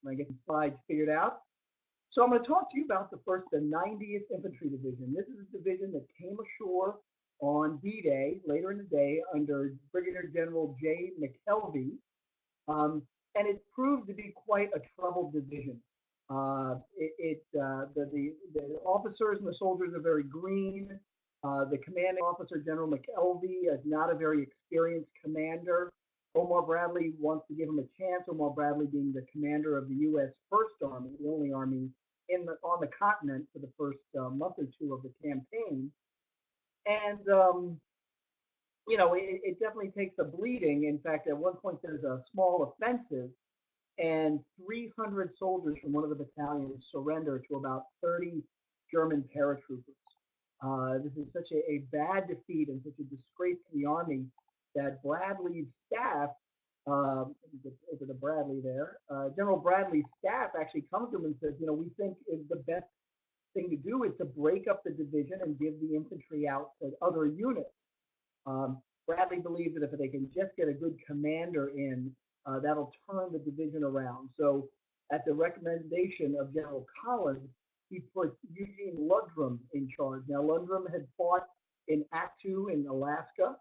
I get the slides figured out. So I'm going to talk to you about the 90th Infantry Division. This is a division that came ashore on D-Day, later in the day, under Brigadier General J. McKelvey, and it proved to be quite a troubled division. The officers and the soldiers are very green. The commanding officer, General McKelvey, is not a very experienced commander. Omar Bradley wants to give him a chance. Omar Bradley being the commander of the U.S. First Army, the only army on the continent for the first month or two of the campaign. And it definitely takes a bleeding. In fact, at one point there's a small offensive, and 300 soldiers from one of the battalions surrender to about 30 German paratroopers. This is such a bad defeat and such a disgrace to the Army that Bradley's staff, over to Bradley there, General Bradley's staff actually comes to him and says, we think the best thing to do is to break up the division and give the infantry out to other units. Bradley believes that if they can just get a good commander in, that'll turn the division around. So at the recommendation of General Collins, he puts Eugene Ludrum in charge. Now, Ludrum had fought in Attu in Alaska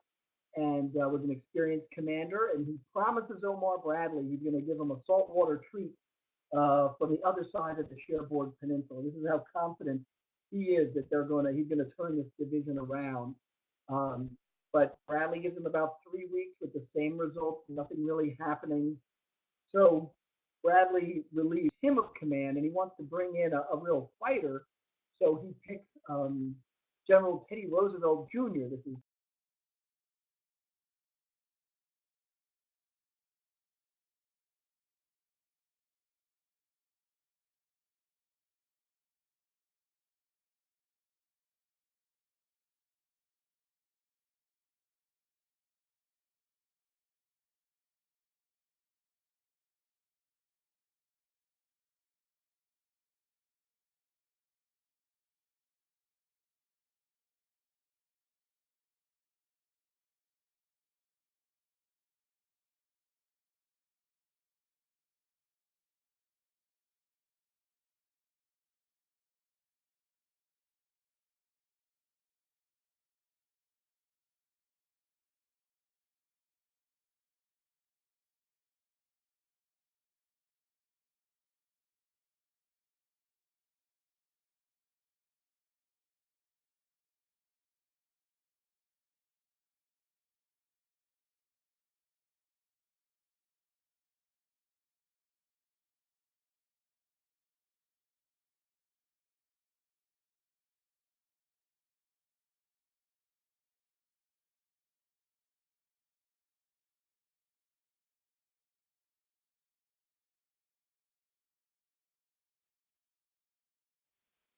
and was an experienced commander, and he promises Omar Bradley he's going to give him a saltwater treat from the other side of the Cherbourg Peninsula. This is how confident he is that he's going to turn this division around. But Bradley gives him about 3 weeks with the same results, nothing really happening. So Bradley relieves him of command, and he wants to bring in a real fighter. So he picks General Teddy Roosevelt Jr. This is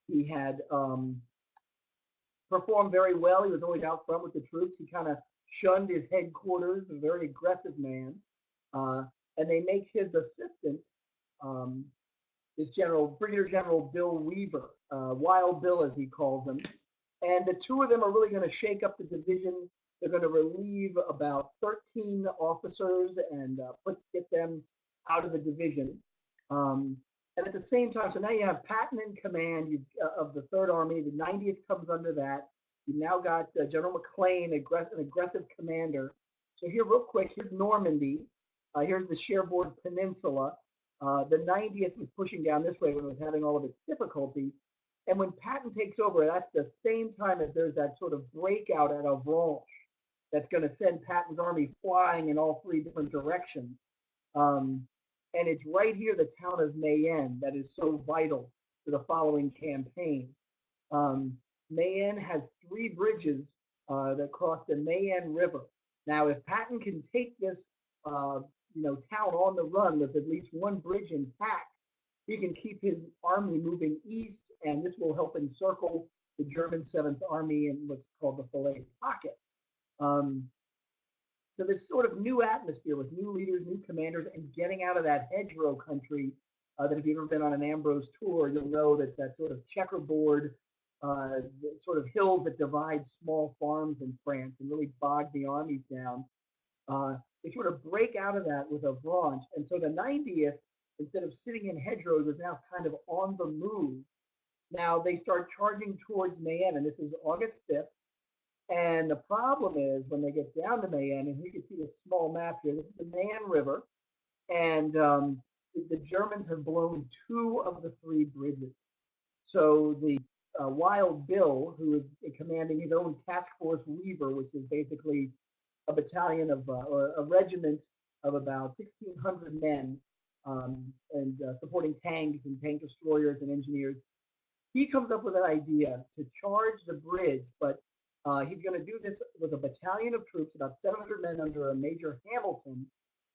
he had performed very well. He was always out front with the troops. He kind of shunned his headquarters, a very aggressive man. And they make his assistant, um, this Brigadier General Bill Weaver, Wild Bill as he calls him. And the two of them are really going to shake up the division. They're going to relieve about 13 officers and get them out of the division. And at the same time, so now you have Patton in command of the Third Army. The 90th comes under that. You now got General McLean, an aggressive commander. So here, real quick, here's Normandy. Here's the Cherbourg Peninsula. The 90th was pushing down this way when it was having all of its difficulty. And when Patton takes over, that's the same time that there's that sort of breakout at Avranches that's going to send Patton's army flying in all three different directions. And it's right here, the town of Mayenne, that is so vital to the following campaign. Mayenne has 3 bridges that cross the Mayenne River. Now, if Patton can take this, town on the run with at least one bridge intact, he can keep his army moving east, and this will help encircle the German 7th Army in what's called the Falaise Pocket. So this sort of new atmosphere with new leaders, new commanders, and getting out of that hedgerow country that if you've ever been on an Ambrose tour, you'll know that's that sort of checkerboard, sort of hills that divide small farms in France and really bog the armies down. They sort of break out of that with Avranches. And so the 90th instead of sitting in hedgerows, is now kind of on the move. Now they start charging towards Mayenne, and this is August 5th. And the problem is when they get down to Mayenne, and you can see this small map here, this is the Mayenne River, and the Germans have blown two of the three bridges. So the Wild Bill, who is commanding his own Task Force Weaver, which is basically a battalion of or a regiment of about 1,600 men, and supporting tanks and tank destroyers and engineers, he comes up with an idea to charge the bridge, but he's going to do this with a battalion of troops, about 700 men under a Major Hamilton,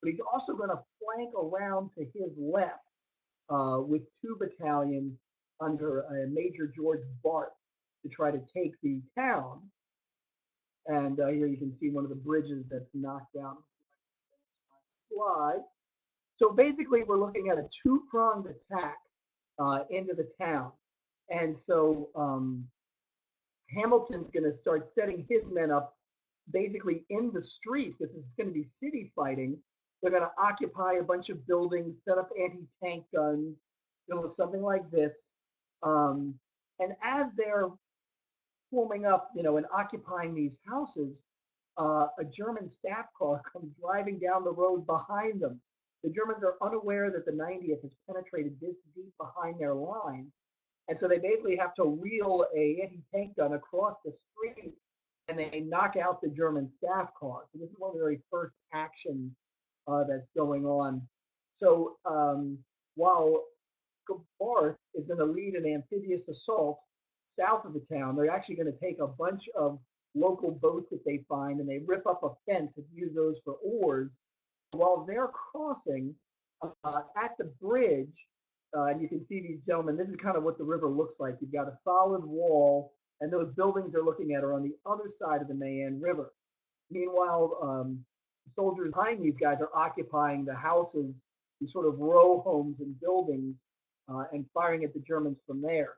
but he's also going to flank around to his left with two battalions under a Major George Bart to try to take the town. And here you can see one of the bridges that's knocked down. Slides. So basically, we're looking at a two-pronged attack into the town. And so Hamilton's going to start setting his men up basically in the street. This is going to be city fighting. They're going to occupy a bunch of buildings, set up anti-tank guns. It's going to look something like this. And as they're forming up, and occupying these houses, a German staff car comes driving down the road behind them. The Germans are unaware that the 90th has penetrated this deep behind their lines. And so they basically have to wheel a anti-tank gun across the street, and they knock out the German staff car. So this is one of the very first actions that's going on. So while Barth is going to lead an amphibious assault south of the town, they're actually going to take a bunch of local boats that they find, and they rip up a fence and use those for oars. While they're crossing at the bridge, and you can see these gentlemen, this is kind of what the river looks like. You've got a solid wall, and those buildings they're looking at are on the other side of the Mayenne River. Meanwhile, soldiers behind these guys are occupying the houses, these sort of row homes and buildings, and firing at the Germans from there.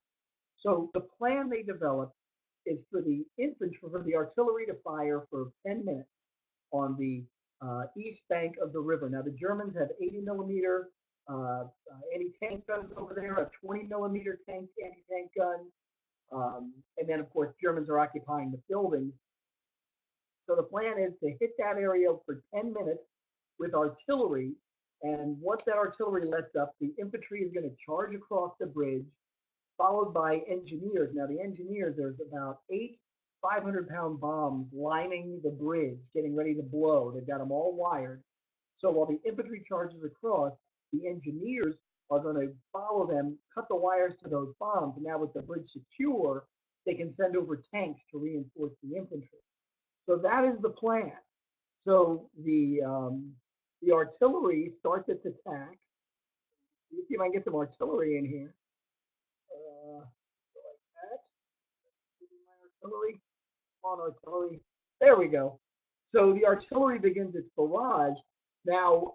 So the plan they developed is for the infantry, for the artillery to fire for 10 minutes on the east bank of the river. Now the Germans have 80 millimeter anti-tank guns over there, a 20 millimeter anti-tank gun, and then of course Germans are occupying the buildings. So the plan is to hit that area for 10 minutes with artillery, and once that artillery lets up, the infantry is going to charge across the bridge, followed by engineers. Now the engineers, there's about 8 500-pound bombs lining the bridge, getting ready to blow. They've got them all wired. So while the infantry charges across, the engineers are going to follow them, cut the wires to those bombs, and now with the bridge secure, they can send over tanks to reinforce the infantry. So that is the plan. So the artillery starts its attack. Let's see if I can get some artillery in here. Like that. My artillery. On artillery. There we go. So the artillery begins its barrage. Now,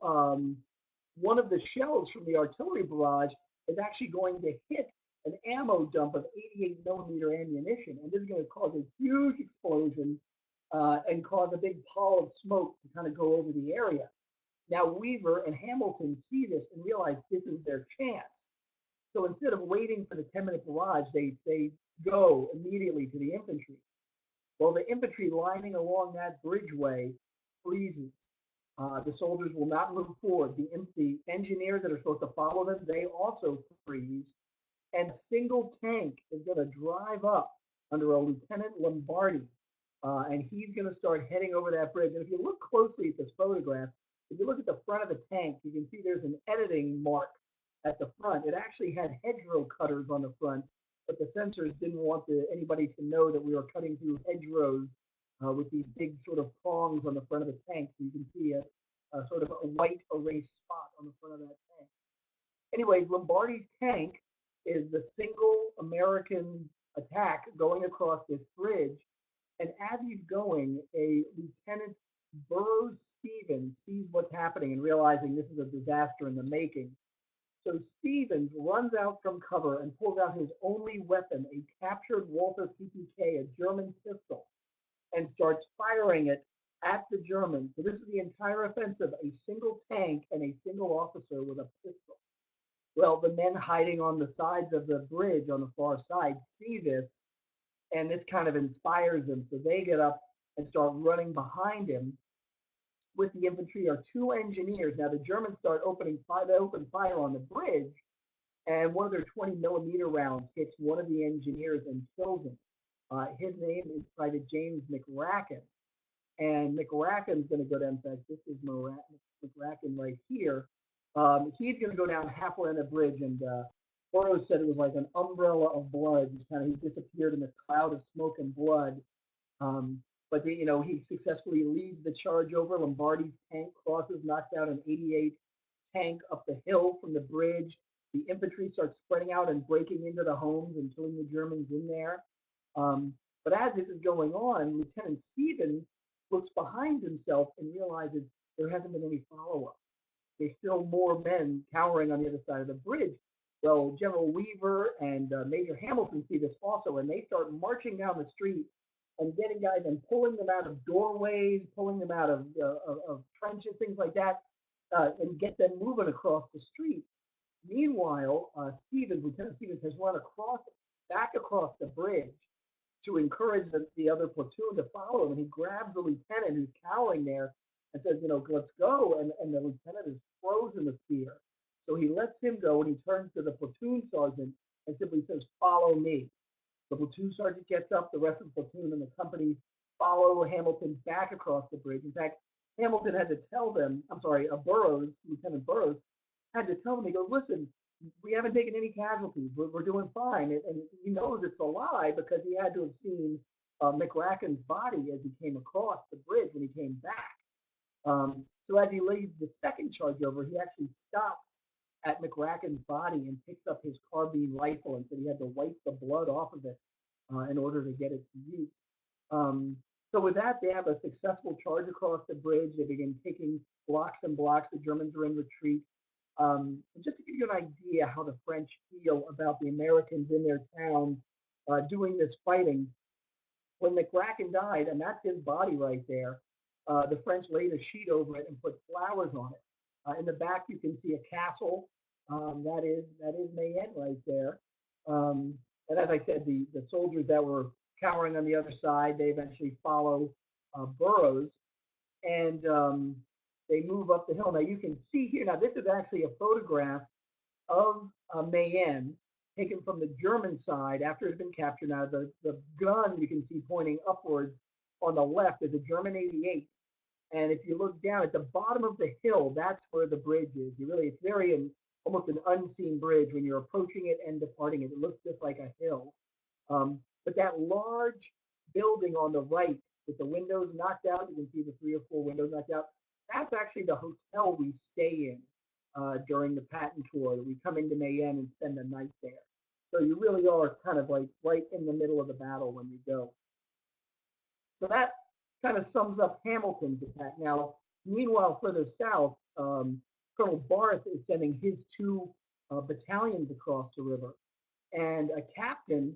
one of the shells from the artillery barrage is actually going to hit an ammo dump of 88 millimeter ammunition, and this is going to cause a huge explosion and cause a big pall of smoke to kind of go over the area. Now, Weaver and Hamilton see this and realize this is their chance. So instead of waiting for the 10-minute barrage, they go immediately to the infantry. Well, the infantry lining along that bridgeway freezes. The soldiers will not move forward. The engineers that are supposed to follow them, they also freeze. And a single tank is going to drive up under a Lieutenant Lombardi, and he's going to start heading over that bridge. And if you look closely at this photograph, if you look at the front of the tank, you can see there's an editing mark at the front. It actually had hedgerow cutters on the front, but the censors didn't want anybody to know that we were cutting through hedgerows with these big sort of prongs on the front of the tank. So you can see a sort of a white erased spot on the front of that tank. Anyways, Lombardi's tank is the single American attack going across this bridge. And as he's going, a Lieutenant Burroughs Stevens sees what's happening and realizing this is a disaster in the making. So Stevens runs out from cover and pulls out his only weapon, a captured Walther PPK, a German pistol, and starts firing it at the Germans. So this is the entire offensive, a single tank and a single officer with a pistol. Well, the men hiding on the sides of the bridge on the far side see this, and this kind of inspires them. So they get up and start running behind him. With the infantry are two engineers. Now the Germans start opening fire. They open fire on the bridge, and one of their 20 millimeter rounds hits one of the engineers and kills him. His name is Private James McRacken, and McRacken's going to go down. In fact, this is McRacken right here. He's going to go down halfway on the bridge, and Burroughs said it was like an umbrella of blood. Just kind of he disappeared in this cloud of smoke and blood. Um, but he successfully leads the charge over. Lombardi's tank crosses, knocks out an 88 tank up the hill from the bridge. The infantry starts spreading out and breaking into the homes and killing the Germans in there. But as this is going on, Lieutenant Stephen looks behind himself and realizes there hasn't been any follow-up. There's still more men cowering on the other side of the bridge. Well, General Weaver and Major Hamilton see this also, and they start marching down the street and getting guys and pulling them out of doorways, pulling them out of trenches, things like that, and get them moving across the street. Meanwhile, Lieutenant Stevens, has run back across the bridge to encourage the other platoon to follow him. And he grabs the lieutenant who's cowering there and says, let's go. And the lieutenant is frozen with fear. So he lets him go and he turns to the platoon sergeant and simply says, follow me. The platoon sergeant gets up, the rest of the platoon and the company follow Hamilton back across the bridge. In fact, Hamilton had to tell them, Lieutenant Burroughs, had to tell them, he goes, listen, we haven't taken any casualties. We're doing fine. And he knows it's a lie because he had to have seen McRacken's body as he came across the bridge when he came back. So as he leads the second charge over, he actually stops at McRacken's body and picks up his carbine rifle and said he had to wipe the blood off of it in order to get it to use. So with that, they have a successful charge across the bridge. They begin taking blocks and blocks. The Germans are in retreat. Just to give you an idea how the French feel about the Americans in their towns doing this fighting, when McRacken died, and that's his body right there, the French laid a sheet over it and put flowers on it. In the back, you can see a castle. That is Mayenne right there. And as I said, the soldiers that were cowering on the other side, they eventually follow Burroughs, and they move up the hill. Now you can see here. Now this is actually a photograph of Mayenne taken from the German side after it had been captured. Now the gun you can see pointing upwards on the left is a German 88. And if you look down at the bottom of the hill, that's where the bridge is. It's very almost an unseen bridge when you're approaching it and departing it. It looks just like a hill. But that large building on the right with the windows knocked out, you can see the 3 or 4 windows knocked out. That's actually the hotel we stay in during the Patton tour. We come into Mayenne and spend the night there. So you really are kind of like right in the middle of the battle when you go. So that kind of sums up Hamilton's attack. Now, meanwhile, further south, Colonel Barth is sending his 2 battalions across the river. And a captain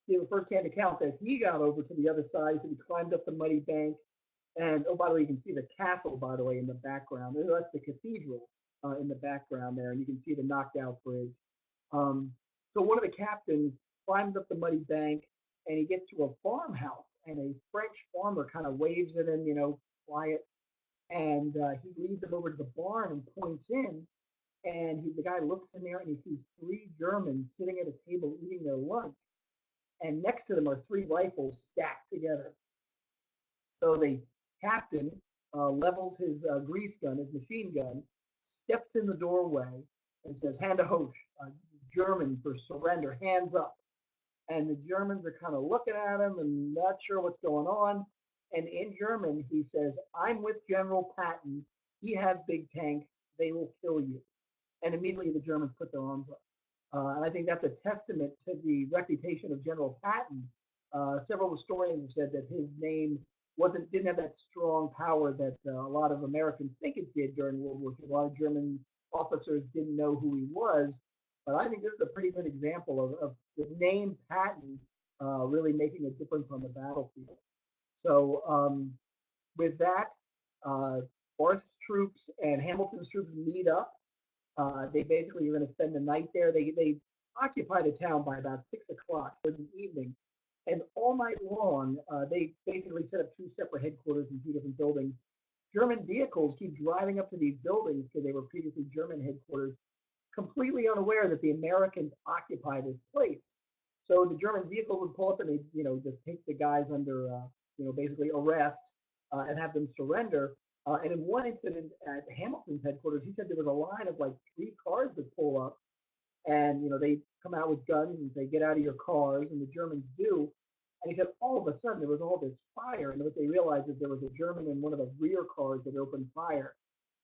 gave a first-hand account that he got over to the other side, so he climbed up the muddy bank. And, oh, by the way, you can see the castle, by the way, in the background. That's the cathedral in the background there, and you can see the knocked-out bridge. So one of the captains climbs up the muddy bank, and he gets to a farmhouse, and a French farmer kind of waves at him, quiet. And he leads him over to the barn and points in, and the guy looks in there, and he sees 3 Germans sitting at a table eating their lunch. And next to them are 3 rifles stacked together. So the captain levels his grease gun, his machine gun, steps in the doorway and says, "Hand a Hoch," German for surrender, hands up. And the Germans are kind of looking at him and not sure what's going on. And in German, he says, "I'm with General Patton. He has big tanks. They will kill you." And immediately the Germans put their arms up. And I think that's a testament to the reputation of General Patton. Several historians have said that his name didn't have that strong power that a lot of Americans think it did during World War II. A lot of German officers didn't know who he was. But I think this is a pretty good example of the name Patton really making a difference on the battlefield. So with that, Barth's troops and Hamilton's troops meet up. They basically are going to spend the night there. They occupy the town by about 6 o'clock in the evening, and all night long they basically set up two separate headquarters in two different buildings. German vehicles keep driving up to these buildings because they were previously German headquarters, completely unaware that the Americans occupy this place. So the German vehicle would pull up and they, just take the guys under, basically arrest and have them surrender. And in one incident at Hamilton's headquarters, he said there was a line of like three cars that pull up, and they come out with guns and say, "Get out of your cars," and the Germans do. And he said all of a sudden there was all this fire, and what they realized is there was a German in one of the rear cars that opened fire.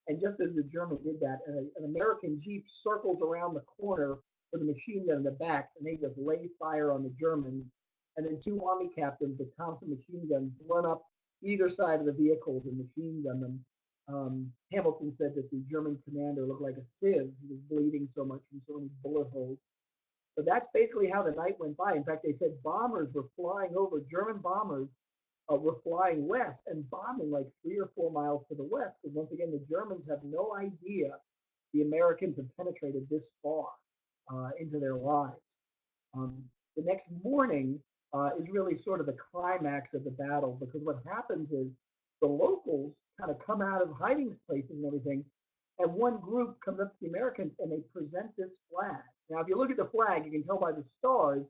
And just as the German did that, an American Jeep circles around the corner with a machine gun in the back, and they just lay fire on the Germans. And then two army captains with Thompson machine guns run up either side of the vehicles and machine gun them. Hamilton said that the German commander looked like a sieve. He was bleeding so much from so many bullet holes. So that's basically how the night went by. In fact, they said bombers were flying over, German bombers were flying west and bombing like 3 or 4 miles to the west. Because once again, the Germans have no idea the Americans have penetrated this far into their lives. The next morning is really sort of the climax of the battle, because what happens is the locals kind of come out of hiding places and everything, and one group comes up to the Americans and they present this flag. Now, if you look at the flag, you can tell by the stars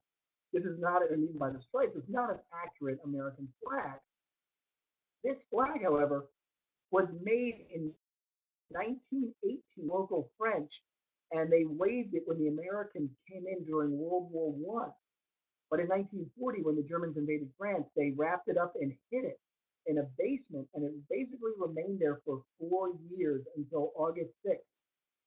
this is not, and even by the stripes, it's not an accurate American flag. This flag, however, was made in 1918, local French, and they waved it when the Americans came in during World War One. But in 1940, when the Germans invaded France, they wrapped it up and hid it in a basement, and it basically remained there for 4 years until August 6th,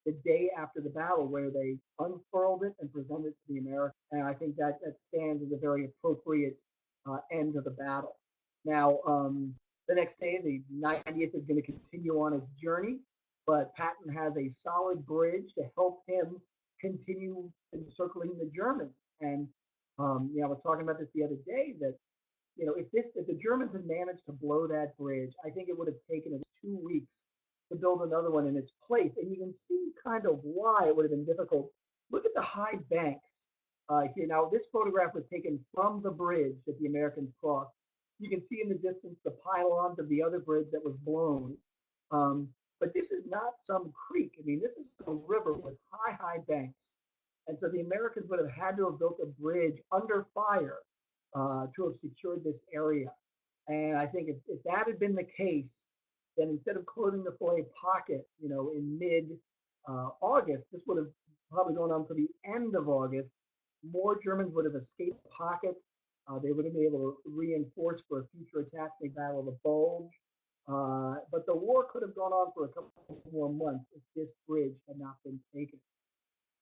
the day after the battle, where they unfurled it and presented it to the Americans. And I think that stands as a very appropriate end of the battle. Now, the next day, the 90th is going to continue on its journey, but Patton has a solid bridge to help him continue encircling the Germans. And I was talking about this the other day, that if the Germans had managed to blow that bridge, I think it would have taken us 2 weeks to build another one in its place. And you can see kind of why it would have been difficult. Look at the high banks here. Now, this photograph was taken from the bridge that the Americans crossed. You can see in the distance the pylons of the other bridge that was blown. But this is not some creek. I mean, this is a river with high banks. And so the Americans would have had to have built a bridge under fire to have secured this area. And I think if that had been the case, then instead of closing the Fillet Pocket, in mid-August, this would have probably gone on to the end of August. More Germans would have escaped the pocket. They would have been able to reinforce for a future attack in the Battle of the Bulge. But the war could have gone on for a couple more months if this bridge had not been taken.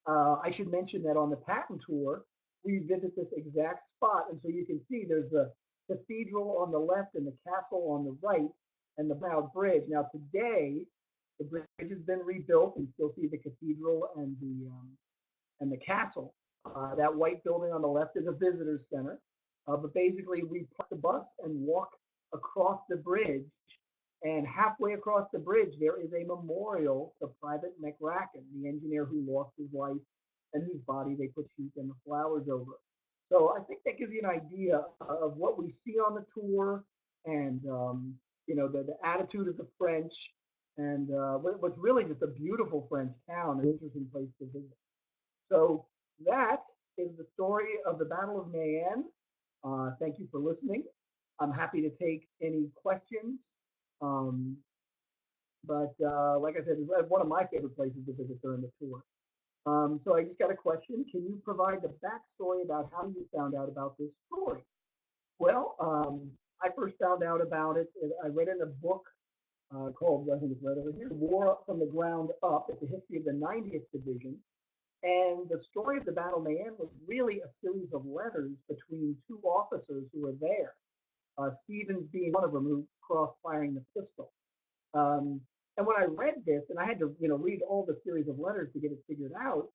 I should mention that on the Patton tour, we visit this exact spot. And so you can see there's the cathedral on the left and the castle on the right, and the now bridge. Now today, the bridge has been rebuilt, and still see the cathedral and the castle. That white building on the left is a visitor center. But basically, we park the bus and walk across the bridge. And halfway across the bridge, there is a memorial to Private McRacken, the engineer who lost his life and whose body they put sheep and the flowers over. So I think that gives you an idea of what we see on the tour, and the attitude of the French, and what's really just a beautiful French town, an interesting place to visit. So that is the story of the Battle of Mayenne. Thank you for listening. I'm happy to take any questions. But like I said, it's one of my favorite places to visit during the tour. So I just got a question. Can you provide the backstory about how you found out about this story? Well, I first found out about it. I read in a book called, I think it's right over here, War from the Ground Up. It's a history of the 90th Division. And the story of the Battle of Mayenne was really a series of letters between two officers who were there. Stevens being one of them, who crossed firing the pistol. And when I read this, and I had to, read all the series of letters to get it figured out,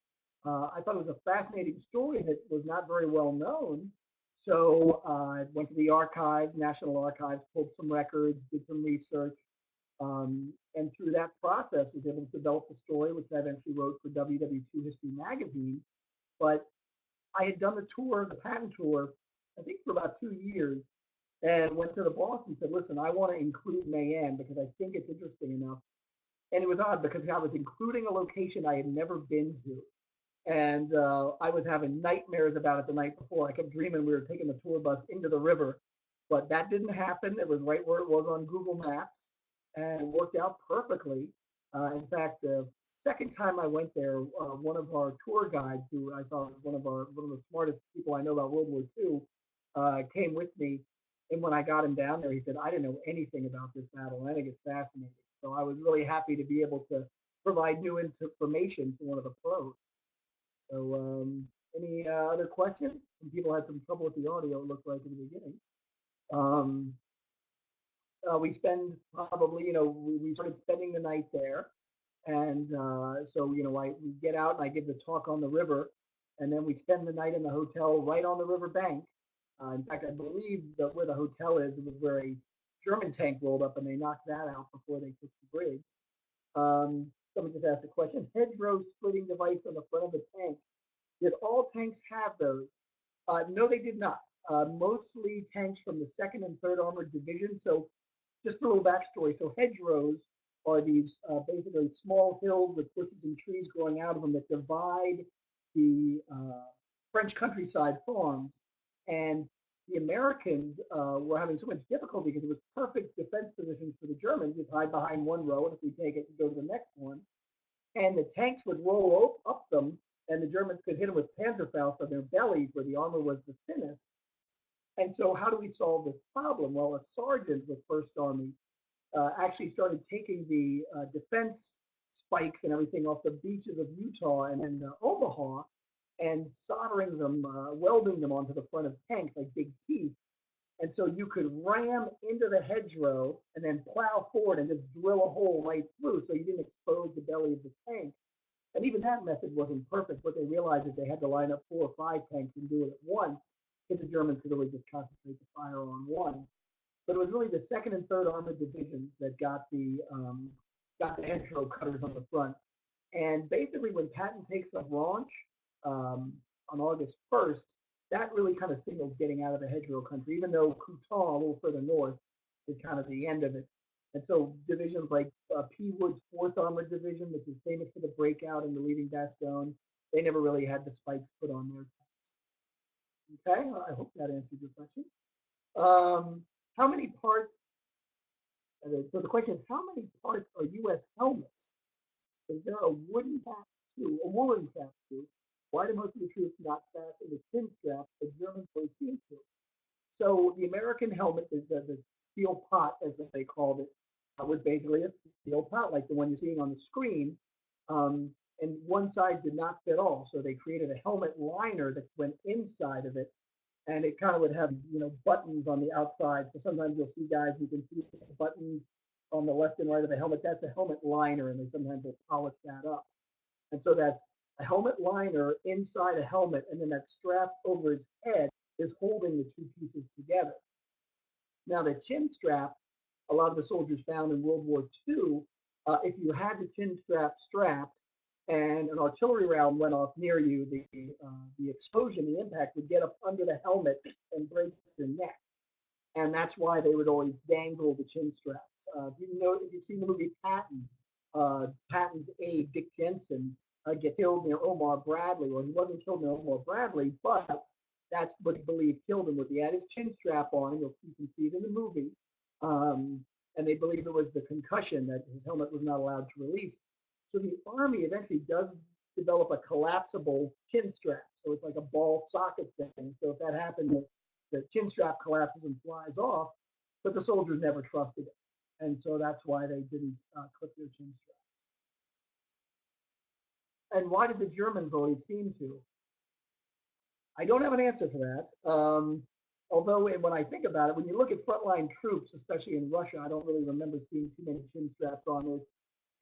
I thought it was a fascinating story that was not very well known. So I went to the archives, National Archives, pulled some records, did some research, And through that process, was able to develop the story, which I eventually wrote for WW2 History Magazine. But I had done the tour, the Patton tour, I think for about 2 years, and went to the boss and said, "Listen, I want to include Mayenne because I think it's interesting enough." And it was odd because I was including a location I had never been to, and I was having nightmares about it the night before. I kept dreaming we were taking the tour bus into the river, but that didn't happen. It was right where it was on Google Maps, and it worked out perfectly. In fact, the second time I went there, one of our tour guides, who I thought was one of the smartest people I know about World War II, came with me. And when I got him down there, he said, "I didn't know anything about this battle, and I think it's fascinating." So I was really happy to be able to provide new information to one of the pros. So, any other questions? Some people had some trouble with the audio, it looked like in the beginning. Um, we spend probably, we started spending the night there. And so, we get out and I give the talk on the river. And then we spend the night in the hotel right on the river bank. In fact, I believe that where the hotel is, it was where a German tank rolled up and they knocked that out before they took the bridge. Someone just asked a question. Hedgerow splitting device on the front of the tank. Did all tanks have those? No, they did not. Mostly tanks from the second and third armored division. So just a little backstory. So hedgerows are these basically small hills with bushes and trees growing out of them that divide the French countryside farms. And the Americans were having so much difficulty because it was perfect defense positions for the Germans. You'd hide behind one row, and if we take it, you go to the next one. And the tanks would roll up them, and the Germans could hit them with Panzerfaust on their bellies where the armor was the thinnest. And so, how do we solve this problem? Well, a sergeant with First Army actually started taking the defense spikes and everything off the beaches of Utah and then Omaha and soldering them, welding them onto the front of tanks like big teeth. And so you could ram into the hedgerow and then plow forward and just drill a hole right through so you didn't expose the belly of the tank. And even that method wasn't perfect. What they realized is they had to line up 4 or 5 tanks and do it at once because the Germans could really just concentrate the fire on one. But it was really the second and third armored divisions that got the hedgerow cutters on the front. And basically, when Patton takes up launch on August 1st, that really kind of signals getting out of the hedgerow country, even though Couton, a little further north, is kind of the end of it. And so divisions like P. Wood's 4th Armored Division, which is famous for the breakout and the leading Bastogne, they never really had the spikes put on their tanks. Okay, I hope that answered your question. How many parts? So the question is, how many parts are U.S. helmets? Is there a wooden cap too, a woolen cap too? Why do most of the troops not fasten the chin strap? The Germans always seem to. So the American helmet is the steel pot, as they called it, was basically a steel pot like the one you're seeing on the screen. And one size did not fit all, so they created a helmet liner that went inside of it, and it kind of would have buttons on the outside. So sometimes you'll see guys, you can see the buttons on the left and right of the helmet. That's a helmet liner, and they sometimes will polish that up. And so that's a helmet liner inside a helmet, and then that strap over his head is holding the two pieces together. Now, the chin strap, a lot of the soldiers found in World War II, if you had the chin strap strapped and an artillery round went off near you, the explosion, the impact would get up under the helmet and break your neck. And that's why they would always dangle the chin straps. If you've seen the movie Patton, Patton's aide, Dick Jensen, get killed near Omar Bradley. Well, he wasn't killed near Omar Bradley, but that's what he believed killed him, was he had his chin strap on, and you can see it in the movie. And they believe it was the concussion that his helmet was not allowed to release. So the Army eventually does develop a collapsible chin strap. So it's like a ball socket thing. So if that happened, the chin strap collapses and flies off, but the soldiers never trusted it. And so that's why they didn't clip their chin straps. And why did the Germans always seem to? I don't have an answer for that. Although when I think about it, when you look at frontline troops, especially in Russia, I don't really remember seeing too many chin straps on. There's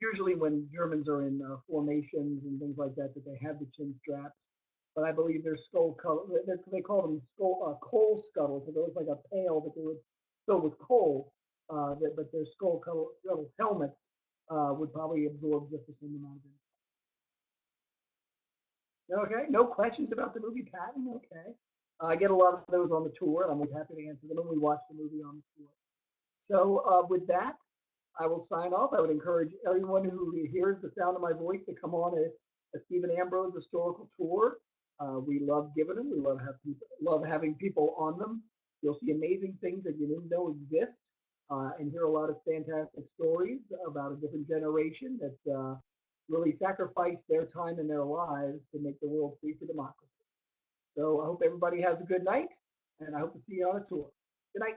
usually when Germans are in formations and things like that, that they have the chin straps. But I believe their skull color, they call them coal scuttles. So there was like a pail that they would fill with coal. but their skull helmets would probably absorb just the same amount of impact. Okay, no questions about the movie Patton. Okay, I get a lot of those on the tour, and I'm always happy to answer them when we watch the movie on the tour. So with that, I will sign off. I would encourage everyone who hears the sound of my voice to come on a Stephen Ambrose historical tour. We love giving them. We love having people on them. You'll see amazing things that you didn't know exist, and hear a lot of fantastic stories about a different generation that really sacrificed their time and their lives to make the world free for democracy. So I hope everybody has a good night, and I hope to see you on a tour. Good night.